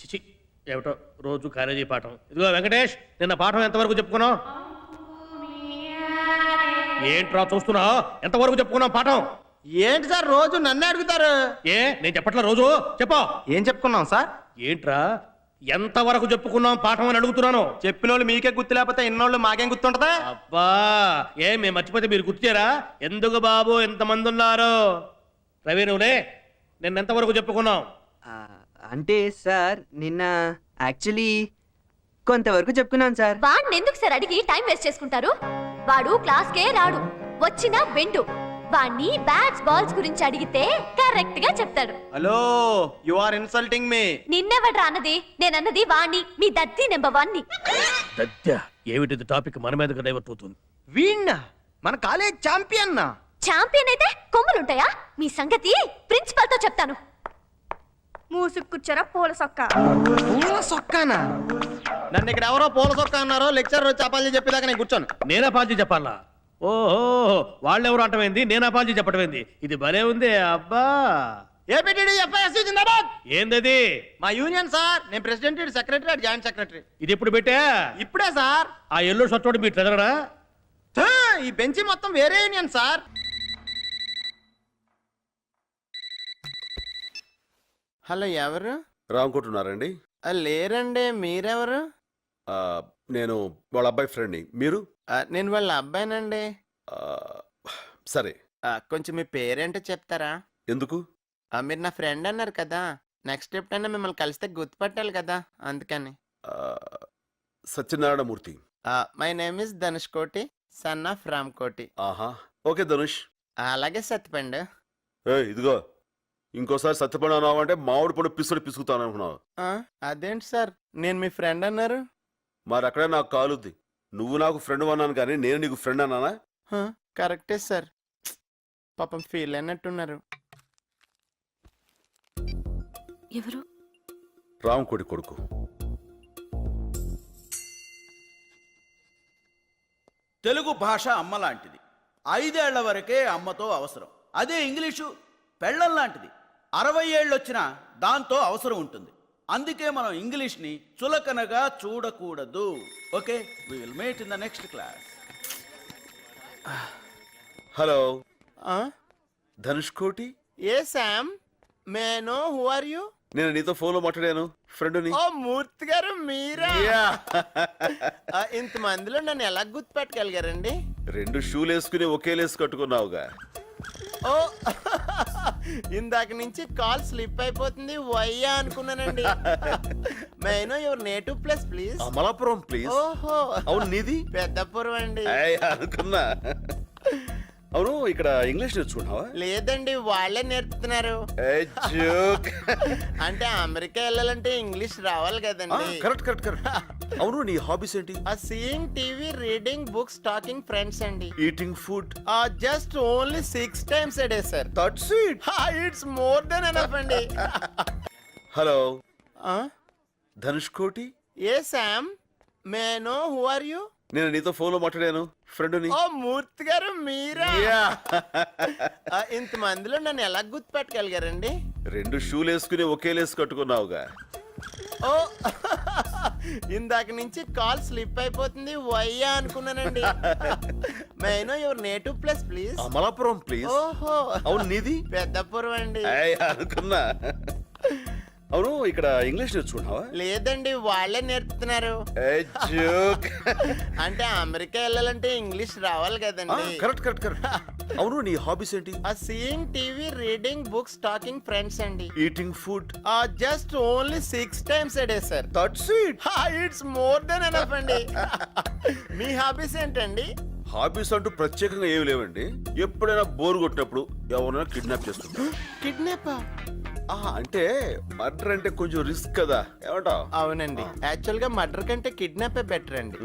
చిచి ఏమిటో రోజు కాలేజీ పాఠం. ఇదిగో వెంకటేష్, నిన్న పాఠం ఎంతవరకు చెప్పుకున్నావు? ఏంట్రా చూస్తున్నావు? ఎంతవరకు చెప్పుకున్నావు పాఠం? ఏంటి సార్ రోజు నన్నే అడుగుతారు? నేను చెప్పట్లా, రోజు చెప్పా. ఏం చెప్పుకున్నాం సార్? ఏంట్రా ఎంతవరకు చెప్పుకున్నాం పాఠం అని అడుగుతున్నాను. చెప్పిన వాళ్ళు మీకే గుర్తు లేకపోతే ఇన్నోళ్ళు మాకేం గుర్తుంటదా? అబ్బా మేము మర్చిపోతే మీరు గుర్తుచేరా? ఎందుకు బాబు ఎంతమంది ఉన్నారు? రవి నువ్వులే, నిన్న ఎంతవరకు చెప్పుకున్నాం? అంటే సార్ నిన్న యాక్చువల్లీ కొంతవరకు చెప్పుకున్నాను సార్. వాడిని ఎందుకు సార్ అడిగి టైం వేస్ట్ చేసుకుంటారు? వాడు క్లాస్కే రాడు, వచ్చినా విండు. వాణ్ణి బ్యాట్స్ బాల్స్ గురించి అడిగితే కరెక్ట్ గా చెప్తాడు. Hello, you are insulting me. నిన్నెవడ్రా అన్నది? నేనన్నది వాణ్ణి, మీ దత్తి నెంబర్ 1 ని. దత్య ఏమిటి టాపిక్ మన మీదకి డైవర్ట్ అవుతుంది. వీణ్ణ మన కాలేజ్ ఛాంపియన్. ఛాంపియన్ అయితే కొమ్ములుంటాయా? మీ సంగతి ప్రిన్సిపల్ తో చెప్తాను. మూసుకు కూర్చోరా పూల సొక్క. పూల సొక్కానా? నన్ను ఇక్కడ ఎవరో పూల సొక్క అన్నారో లెక్చర్ వచ్చి అపాలజీ చెప్పేదాకా నేను కూర్చోను. నేను అపాలజీ చెప్పాలా? ఓహో, వాళ్ళెవరు అంటమైంది, నేను అపాలజీ చెప్పటమైంది. ఇది భలే ఉంది. అబ్బా ఏపీటీడీ ఎఫ్ఐఎస్సీ జిందాబాద్. ఏందది? మా యూనియన్ సార్. నేను ప్రెసిడెంట్, సెక్రటరీ, జాయింట్ సెక్రటరీ. ఇది ఎప్పుడు పెట్టా? ఇప్పుడే సార్. ఆ ఎల్లో షర్ట్ మీ ట్రెజరరా? ఈ బెంచి మొత్తం వేరే యూనియన్ సార్. హలో, ఎవరు? రామకుంటున్నారండి? లేరండి, మీరెవరు? నేను వాళ్ళ అబ్బాయి ఫ్రెండ్ని. మీరు? నేను వాళ్ళ అబ్బాయినండి. ఆ, సరే. కొంచెం మీ పేరేంటో చెప్తారా? ఎందుకు? మీరు నా ఫ్రెండ్ అన్నారు కదా, నెక్స్ట్ ఎప్పుడైనా మిమ్మల్ని కలిస్తే గుర్తుపట్టాలి కదా, అందుకని. ఆ, Satyanarayana Murthy. My name is Dhanush కోటి, సన్ ఆఫ్ రామ్ కోటి. ఆహా, ఓకే ధనుష్. అలాగే సత్యపండు. ఇదిగో, ఇంకోసారి సత్యపండు అన్నావంటే మామిడి పండు పిసుకుతాను అనుకున్నావు. అదేంటి సార్, నేను మీ ఫ్రెండ్ అన్నారు? మరి అక్కడే నాకు కాలుద్ది. నువ్వు నాకు ఫ్రెండ్ అన్నాను కానీ నేను నీకు ఫ్రెండ్ అన్నానా? కరెక్టే సార్, పాపం ఫీల్ అయినట్టున్నారు. ఎవరు? రామకోటి కొడుకు. తెలుగు భాష అమ్మ లాంటిది. 5 ఏళ్ల వరకే అమ్మతో అవసరం. అదే ఇంగ్లీషు పెళ్ళం లాంటిది. 60 ఏళ్ళు వచ్చినా దాంతో అవసరం ఉంటుంది. అందుకే మనం ఇంగ్లీష్ని చులకనగా చూడకూడదు. Okay, we will meet in the next class. Hello, Dhanush Koti. A Sam, may know who are you? నేను నీతో ఫోన్లో మాట్లాడాను, ఫ్రెండ్ని. ఓ మూర్తి గారు, మీరా? ఇంతమందిలో నన్ను ఎలా గుర్తుపెట్టగలిగారండి? 2 షూలు వేసుకుని ఒకే లేసు కట్టుకున్నావుగా. ఓ ఇందాక నుంచి కాల్ స్లిప్ అయిపోతుంది, వయ్యా అనుకున్నానండి. Maino your native place please. Amalapuram please. ఓహో, అవును, నీది? పెద్దపురం అండి. అనుకున్నా. అవును, ఇక్కడ ఇంగ్లీష్ నేర్చుకుంటావా? లేదండి, వాళ్ళే నేర్పుతున్నారు. అంటే అమెరికా వెళ్ళాలంటే ఇంగ్లీష్ రావాలి కదండి. Correct correct correct. అవును, నీ హాబీస్ ఏంటి? Seeing TV, reading books, talking friends అండి. Eating food? Just only 6 times a day sir. That's it. It's more than enough అండి. Hello, Dhanush Koti. A Sam, may know who are you? నేను నీతో ఫోన్లో మాట్లాడాను, ఫ్రెండ్ని. ఓ మూర్తి గారు, మీరా? ఇంతమందిలో నన్ను ఎలా గుర్తుపెట్టగలిగారండి? 2 షూలు వేసుకుని ఒకే లేసు కట్టుకున్నావుగా. ఓ ఇందాక నుంచి కాల్ స్లిప్ అయిపోతుంది, వయ్యా అనుకున్నానండి. Maino your native place please. Amalapuram please. ఓహో, అవును, నీది? పెద్దపురం అండి. అనుకున్నా. అవును, ఇక్కడ ఇంగ్లీష్ నేర్చుకుంటావా? లేదండి, వాళ్ళే నేర్పుతున్నారు. అంటే అమెరికా వెళ్ళాలంటే ఇంగ్లీష్ రావాలి కదండి. Correct correct correct. అవును, నీ హాబీస్ ఏంటి? Seeing TV, reading books, talking friends అండి. Eating food? Just only 6 times a day sir. That's it. It's more than enough అండి. మీ హాబీస్ ఏంటండి? హాబీస్ అంటూ ప్రత్యేకంగా ఏమి లేవండి. ఎప్పుడైనా బోర్ కొట్టినప్పుడు ఎవరైనా కిడ్నాప్ చేస్తుంటా. కిడ్నాప్? అంటే మర్డర్ అంటే కొంచెం రిస్క్ కదా, ఏమంటావ్? అవునండి, యాక్చువల్ గా మర్డర్ కంటే కిడ్నాపే బెటర్ అండి.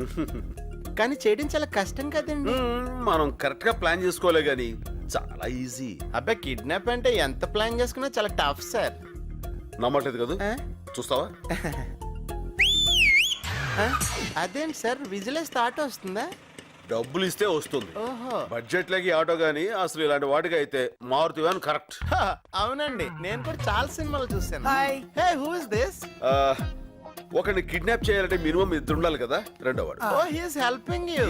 కానీ చేయడం చాలా కష్టం కదండి. మనం కరెక్ట్ గా ప్లాన్ చేసుకోలే గానీ చాలా ఈజీ. అబ్బాయి, కిడ్నాప్ అంటే ఎంత ప్లాన్ చేసుకున్నా చాలా టఫ్ సార్. నమ్మట్లేదు కదా? చూస్తావా? అదేంటి సార్, విజిల్ వేస్తే ఆటో వస్తుందా? డబ్బులు ఇస్తే వస్తుంది ఓహో బడ్జెట్ లకి ఆటో గానీ అసలు ఇలాంటి వాటికి అయితే మారుతి వ్యాన్ కరెక్ట్. హ, అవునండి నేను కూడా చాలా సినిమాలు చూసాను. Hi. Hey who is this? ఒకరిని కిడ్నాప్ చేయాలంటే మినిమం ఇద్దరు ఉండాలి కదా. రెండో వాడు oh he is helping you.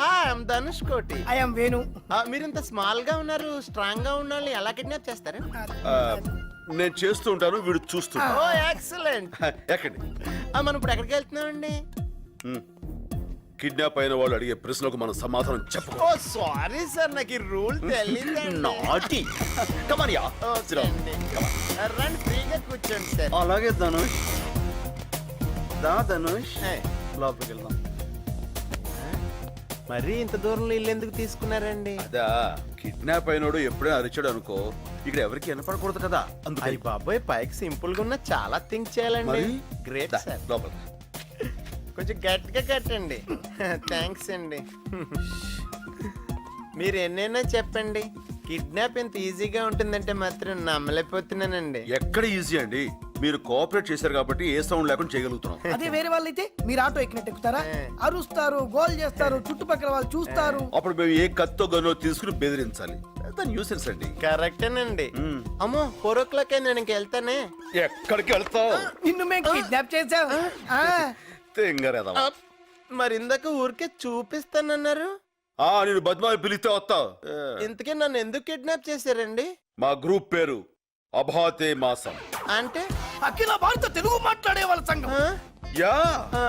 Hi I am Dhanush Koti. I am Venu. మీరు ఇంత స్మాల్ గా ఉన్నారు, స్ట్రాంగ్ గా ఉన్న వాళ్ళని ఎలా కిడ్నాప్ చేస్తారు? నేను చేస్తూ ఉంటాను, వీడు చూస్తుంటాను. ఓ ఎక్సలెంట్. ఎక్కడి మనం ఇప్పుడు ఎక్కడికి వెళ్తున్నామండి? కిడ్నాప్ అయిన వాళ్ళు అడిగే ప్రశ్నలకు మనం సమాధానం ఓ చెప్పకూడదు. సారీ సార్, నాకు ఈ రూల్ తెలియదండి. నాటి కమరియా ఓకే అండి. రండి ఫ్రీగా కూర్చోండి సార్. అలాగే ధనుష్ దా ధనుష్ హే, లోపలికి వెళ్దాం. మరీ ఇంత దూరంలో ఇల్లు ఎందుకు తీసుకున్నారండి? అదా కిడ్నాప్ అయినోడు ఎప్పుడైనా అరిచాడు అనుకో, ఇక్కడ ఎవరికి వినపడకూడదు కదా, అందుకని. అయ్యి బాబోయ్, పైకి సింపుల్ గా ఉన్న చాలా థింక్ చేయాలండి. మరి? గ్రేట్ దా, సార్. లోపలికి. కొంచెం గట్టిగా కట్టండి. థ్యాంక్స్ అండి. మీరు ఎన్నైనా చెప్పండి, కిడ్నాప్ ఇంత ఈజీగా ఉంటుందంటే మాత్రం నమ్మలేకపోతున్నానండి. ఎక్కడ ఈజీ అండి, మీరు కోఆపరేట్ చేశారు కాబట్టి ఏ సౌండ్ లేకుండా చేయగలుగుతున్నాం. అదే వేరే వాళ్ళు అయితే మీరు ఆటో ఎక్కినట్టు ఎక్కుతారా? అరుస్తారు, గోల్ చేస్తారు, చుట్టుపక్కల వాళ్ళు చూస్తారు. అప్పుడు మేము ఏ కత్తో గన్నో తీసుకుని బెదిరించాలి. న్యూసెన్స్ అండి. కరెక్టేనండి. అమ్మో 4 o'clock నేను ఇంక వెళ్తానే. ఎక్కడికి వెళ్తావు? నిన్ను మేము కిడ్నాప్ చేసాం. తెంగరేదవా. మరి ఇందాక ఊరికే చూపిస్తానన్నారు. నేను బద్మాయి పిలిస్తే వస్తావు. ఇంతకీ నన్ను ఎందుకు కిడ్నాప్ చేశారండి? మా గ్రూప్ పేరు అభాతే మాసం. అంటే అఖిల భారత తెలుగు మాట్లాడే వాళ్ళ సంఘం. ఆ? యా ఆ,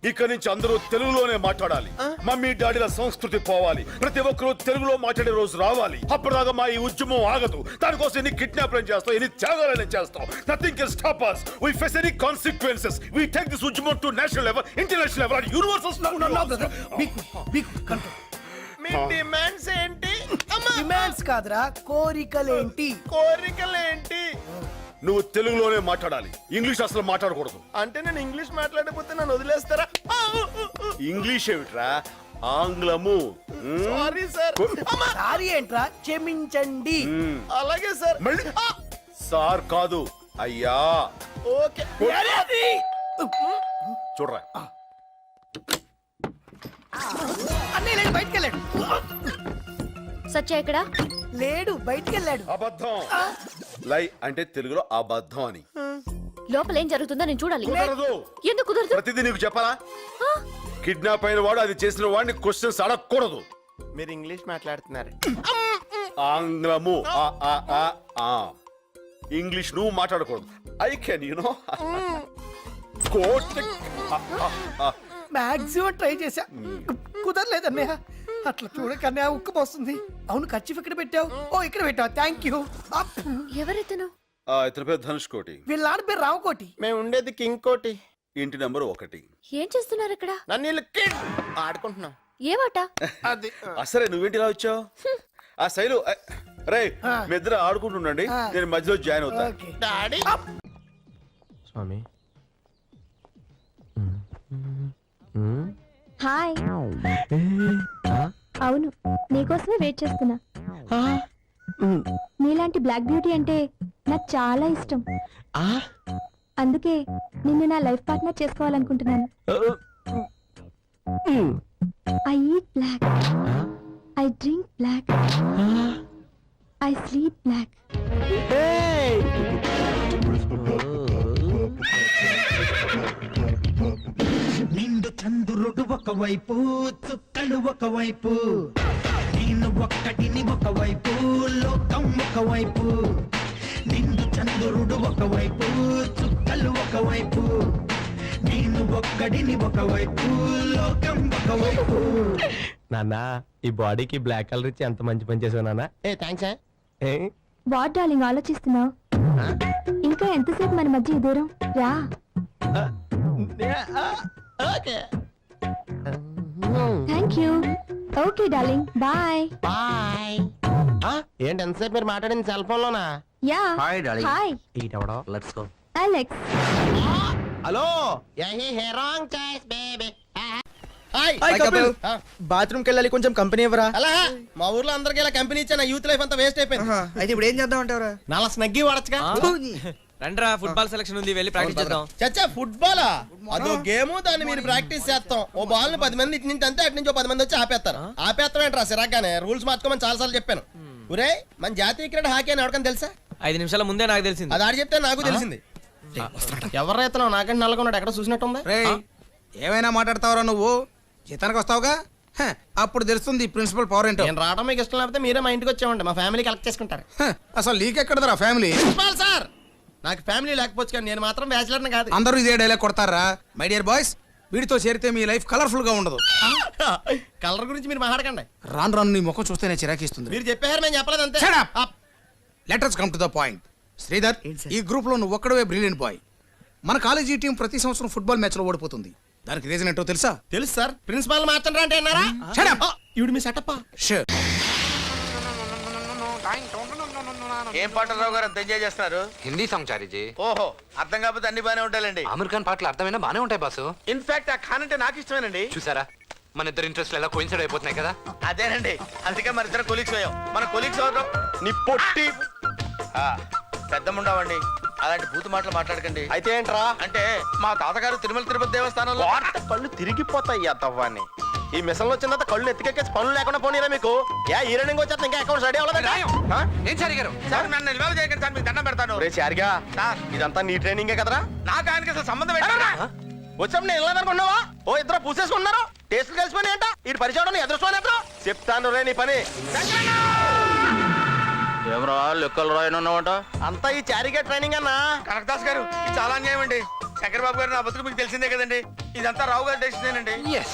ఇక నుంచి అందరూ తెలుగులోనే మాట్లాడాలి. మమ్మీ డాడీల సంస్కృతి పోవాలి. ప్రతి ఒక్కరూ తెలుగులో మాట్లాడే రోజు రావాలి. అప్పటిదాకా మా ఈ ఉద్యమం ఆగదు. దానికోసం ఎన్ని కిడ్నాప్లను చేస్తాం, ఎన్ని త్యాగాలను చేస్తాం. Nothing can stop us. We face any consequences. We take this ఉద్యమం to national level, international level and universal. Me demands ఏంటి? డిమాండ్స్ కాదురా, కోరికలేంటి? కోరికలేంటి? నువ్వు తెలుగులోనే మాట్లాడాలి, ఇంగ్లీష్ అసలు మాట్లాడకూడదు. అంటే నేను ఇంగ్లీష్ మాట్లాడకపోతే నన్ను వదిలేస్తారా? ఇంగ్లీష్ ఏమిట్రా, ఆంగ్లము. Sorry sir. సారీ ఏంట్రా, క్షమించండి. అలాగే సార్. మళ్ళీ సార్ కాదు అయ్యా. ఓకే. చూడరా, అన్నయ్య లేడు, బయటికి వెళ్ళాడు. సత్య ఎక్కడా? లేడు, బయటికి వెళ్ళాడు. అబద్ధం. లై అంటే తెలుగులో అబద్ధం అని. లోపల ఏం జరుగుతుందో నేను చూడాలి. కుదరదు. ఎందుకు కుదరదు? ప్రతిదీ నీకు చెప్పాలా? కిడ్నాప్ అయిన వాడు అది చేసిన వాడిని క్వశ్చన్స్ అడగకూడదు. మీరు ఇంగ్లీష్ మాట్లాడుతున్నారు. ఆంగ్లము ఇంగ్లీష్ నువ్వు మాట్లాడకూడదు. I can you know maximum try చేశా, కుదరలేదు అన్నయ్య. అట్లా చూడకన్నయ్య ఉక్కు పోస్తుంది. అవును, ఖర్చు ఇక్కడ పెట్టావు. ఓ ఇక్కడ పెట్టావు, థ్యాంక్ యూ. ఎవరెతను? ఇతని పేరు ధనుష్ కోటి. వీళ్ళ నాన్న పేరు రావుకోటి. మేము ఉండేది కింగ్ కోటి. ఇంటి నెంబర్ 1. ఏం చేస్తున్నారు ఇక్కడ? నన్ను వీళ్ళు కిడ్ ఆడుకుంటున్నాం. ఏమాట? అది సరే నువ్వేంటి ఇలా వచ్చావు? ఆ శైలు రే, మీ ఇద్దరు ఆడుకుంటుండండి, నేను మధ్యలో జాయిన్ అవుతా. ఓకే. డాడీ. స్వామి హాయ్. అవును, నీకోసమే వెయిట్ చేస్తున్నా. నీలాంటి బ్లాక్ బ్యూటీ అంటే నాకు చాలా ఇష్టం. అందుకే నిన్ను నా లైఫ్ పార్ట్నర్ చేసుకోవాలనుకుంటున్నాను. I eat black, I drink black, I sleep black. నిండు చంద్రుడు ఒకవైపు, చుక్కలు ఒకవైపు, నేను ఒక్కటిని ఒకవైపు, లోకం ఒకవైపు. నిండు చంద్రుడు ఒకవైపు, చుక్కలు ఒకవైపు, నేను ఒక్కడిని ఒకవైపు, లోకం ఒకవైపు. నాన్న, ఈ బాడీకి బ్లాక్ కలర్ ఇచ్చి ఎంత మంచి పని చేసావు నాన్న. వాట్ డార్లింగ్ ఆలోచిస్తున్నావు? ఇంకా ఎంతసేపు మన మధ్య ఈ దూరం? రా. Thank you. Okay darling, bye. Bye. ఏంటి ఎంతసేపు మీరు మాట్లాడింది సెల్ ఫోన్ లోనా? యా. Hi darling. హాయ్. ఈటవడో let's go. Alex. Hello. Wrong choice baby. Bathroom కి వెళ్ళాలి, కొంచెం కంపెనీ ఇవ్వరా? అలా మా ఊర్లో అందరికి ఇలా కంపెనీ ఇచ్చా, నా యూత్ లైఫ్ అంతా వేస్ట్ అయిపోయింది. అయితే ఇప్పుడు ఏం చేద్దాం అంటారా? నాలా స్నగ్గి వాడచ్చుగా. రండ్రా ఫుట్బాల్ సెలక్షన్ ఉంది వెళ్ళి ప్రాక్టీస్ చేద్దాం. చచ్చా ఫుట్బాలా? అదో గేమ్, దాన్ని మీరు ప్రాక్టీస్ చేస్తాం. ఓ బాల్ ని 10 మంది ఇటు నుంచి అంతే, అటు నుంచి 10 మంది వచ్చి ఆపేస్తారు. ఆపేస్తామేంట్రా సిరాగ్గానే? రూల్స్ మార్చుకోమని చాలా సార్లు చెప్పాను. ఒరే, మన జాతీయ క్రీడ హాకీ అని ఎవరికైనా తెలుసా? 5 నిమిషాల ముందే నాకు తెలిసింది. అది ఆడి చెప్తే నాకు తెలిసింది. ఎవరైతే నాకంటే నల్లగొన్నాడు ఎక్కడ చూసినట్టుంది. ఏమైనా మాట్లాడతావరా నువ్వు? జీతానికి వస్తావుగా, అప్పుడు తెలుస్తుంది ప్రిన్సిపల్ పవర్ ఏంటో. నేను రావడం మీకు ఇష్టం లేకపోతే మీరే మా ఇంటికి వచ్చామండి, మా ఫ్యామిలీ కలెక్ట్ చేసుకుంటారు. అసలు నీకెక్కడదరా ఫ్యామిలీ? ప్రిన్సిపాల్ సార్, నాకు ఫ్యామిలీ లేకపోవచ్చు కానీ నేను మాత్రం బ్యాచిలర్ని కాదు. అందరూ ఇదే డైలాగ్ కొడతారా? మై డియర్ బాయ్స్, వీడితో చేరితే మీ లైఫ్ కలర్ఫుల్ గా ఉండదు. కలర్ గురించి మీరు మాట్లాడకండి. రాను రాను నీ ముఖం చూస్తేనే చిరాకిస్తుంది. మీరు చెప్పారు, మేము చెప్పలేదు అంతే. Letters come to the point. Sridhar, ఈ గ్రూప్ లో నువ్వు ఒక్కడవే బ్రిలియంట్ బాయ్. మన కాలేజీ టీం ప్రతి సంవత్సరం ఫుట్బాల్ మ్యాచ్ లో ఓడిపోతుంది. దానికి రీజన్ ఏంటో తెలుసా? తెలుసు సార్. ప్రిన్సిపాల్ మార్చండి అంటే అన్నారా? ఇవిడు మీ సెటప్. షూర్. ఏం పాటలు రావు గారు అంత ఎంజాయ్ చేస్తున్నారు? హిందీ సాంగ్ చారీజీ. ఓహో, అర్థం కాకపోతే అన్ని బానే ఉంటాయండి. ఆమిర్ ఖాన్ పాటలు అర్థమైనా బానే ఉంటాయి బాసు. ఇన్ఫాక్ట్ ఆ ఖాన్ అంటే నాకు ఇష్టమేనండి. చూసారా మన ఇద్దరు ఇంట్రెస్ట్ ఎలా కోయిన్సైడ్ అయిపోతున్నాయి కదా. అదేనండి, అందుకే మన ఇద్దరు కొలీగ్స్ అయ్యాం. మన కొలీగ్స్ అవడం నీ పొట్టి పెద్దముండవండి. అలాంటి బూతు మాటలు మాట్లాడకండి. అయితే ఏంట్రా అంటే మా తాతగారు తిరుమల తిరుపతి దేవస్థానంలో కళ్ళు తిరిగిపోతాయి. అత్తవ్వాన్ని ఈ మిషన్లో వచ్చిన తర్వాత కళ్ళు ఎత్తికెక్కేసి పనులు లేకుండా పోనీరా మీకు. ఈ రన్నింగ్ వచ్చేస్తే ఇంకా అకౌంట్ రెడీ అవ్వలేదు. ఏం చారి గారు? సార్ నన్ను నిల్వ చేయకండి సార్, మీకు దండం పెడతాను. రే చారిగా, ఇదంతా నీ ట్రైనింగే కదరా? నాకు ఆయనకి అసలు సంబంధం ఏంటరా? వచ్చాం నేను వెళ్ళదనుకున్నావా? ఓ ఇద్దరు పూసేసుకున్నారు, టేస్ట్లు కలిసిపోయి ఏంట ఇటు పరిచయం ఎదురుకోని చెప్తాను రే నీ పని. ఏమరా లెక్కలు రాయనున్నావంట? అంతా ఈ చారిగా ట్రైనింగ్ అన్నా. కనకదాస్ గారు, ఇది చాలా అన్యాయం అండి. శంకర్ బాబు గారు నా బతుకు మీకు తెలిసిందే కదండి. ఇదంతా రావు గారి డెసిషన్ అండి. yes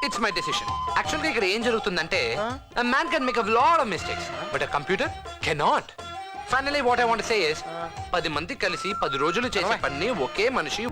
it's my decision. actually ఇక్కడ ఏం జరుగుతుందంటే a man can make a lot of mistakes but a computer cannot. finally what I want to say is 10 మంది కలిసి 10 రోజులు చేసే పని ఒకే మనిషి